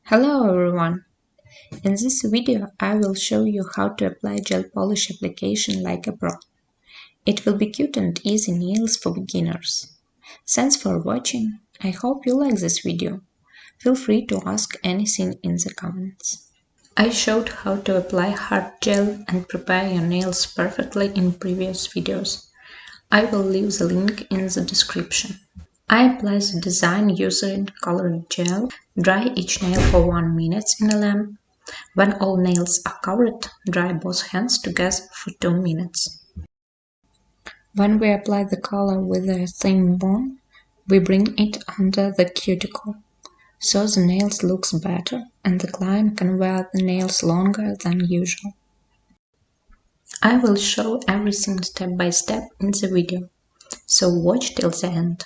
Hello everyone! In this video I will show you how to apply gel polish application like a pro. It will be cute and easy nails for beginners. Thanks for watching. I hope you like this video. Feel free to ask anything in the comments. I showed how to apply hard gel and prepare your nails perfectly in previous videos. I will leave the link in the description. I apply the design using colored gel, dry each nail for 1 minute in a lamp. When all nails are covered, dry both hands together for 2 minutes. When we apply the color with a thin bond, we bring it under the cuticle, so the nails looks better and the client can wear the nails longer than usual. I will show everything step by step in the video, so watch till the end.